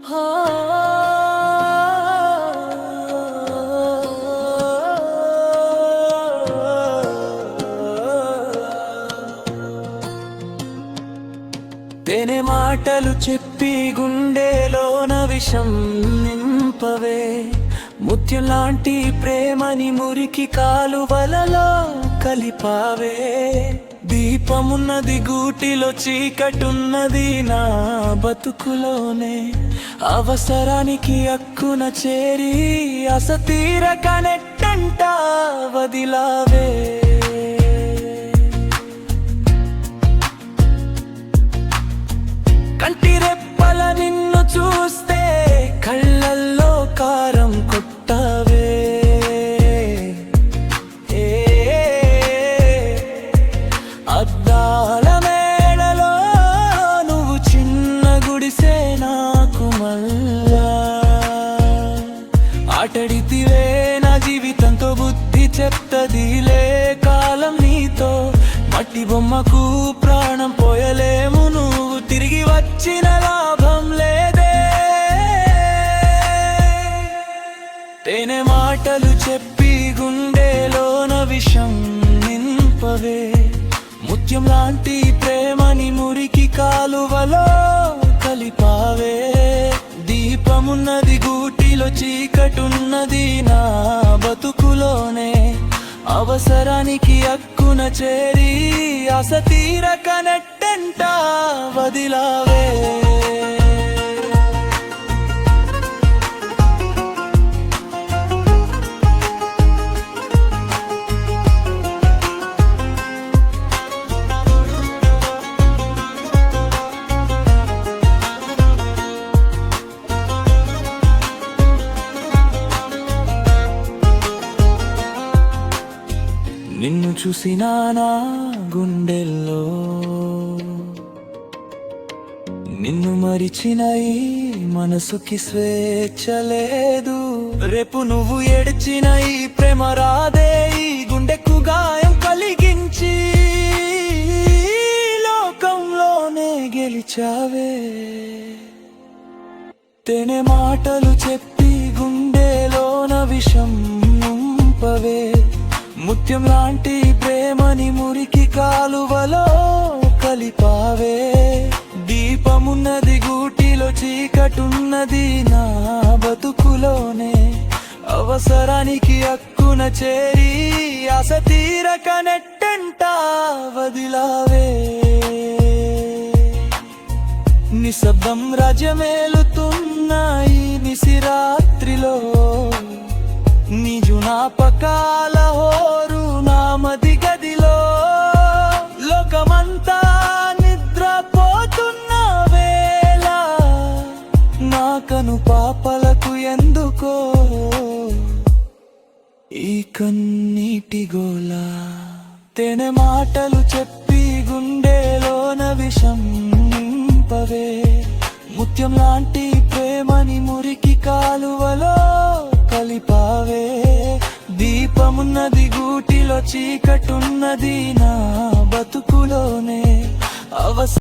తేనె మాటలు చెప్పి గుండెలోన విషం నింపవే, ముత్యం లాంటి ప్రేమని మురికి కాలువలలో కలిపావే. దీపమున్నది గూటిలో, చీకటున్నది నా బతుకులోనే. అవసరానికి హక్కున చేరి అసతీరక నెట్టంట వదిలావే. కంటి రెప్పల నిన్ను చూస్తే కళ్ళల్లో కారం కొట్టావే. అద్దాల మేడలో నువ్వు చిన్న గుడిసే నాకు మళ్ళా ఆటడితివే. నా జీవితంతో బుద్ధి చెప్తదిలే కాలం నీతో. మట్టి బొమ్మకు ప్రాణం పోయలేము, నువ్వు తిరిగి వచ్చిన లాభం లేదే. తేనె మాటలు చెప్పి గుండెలోన విషం నింపవే, ముత్యం లాంటి ప్రేమని మురికి కాలువలో కలిపావే. దీపమున్నది గూటిలో, చీకటున్నది నా బతుకులోనే. అవసరానికి హక్కున చేరి అసతీరక నెట్టంట వదిలావే. నిన్ను చూసినా నా గుండెల్లో, నిన్ను మరిచిన ఈ మనసుకి స్వేచ్ఛ లేదు. రేపు నువ్వు ఏడ్చిన ఈ ప్రేమ రాదే, ఈ గుండెకు గాయం కలిగించి లోకంలోనే గెలిచావే. తేనె మాటలు చెప్పి గుండెలోన విషం నింపవే, ముత్యం లాంటి ప్రేమని మురికి కాలువలో కలిపావే. దీపమున్నది గూటిలో, చీకటున్నది నా బతుకులోనే. అవసరానికి హక్కున చేరి అసతీరక నెట్టంట వదిలావే. నిశ్శబ్దం రాజ్యమేలుతున్న ఈ నిశిరాత్రిలో, నీ జ్ఞాపకాల హోరు నా మది గదిలో. లోకమంతా నిద్రపోతున్న వేళ నా కను పాపలకు ఎందుకో ఈ కన్నీటి గోల. తేనె మాటలు చెప్పి గుండెలోన విషం నింపవే, ముత్యం లాంటి ప్రేమని మురికి కాలువలో కలిపావే. దీపమున్నది గూటిలో, చీకటున్నది నా బతుకులోనే.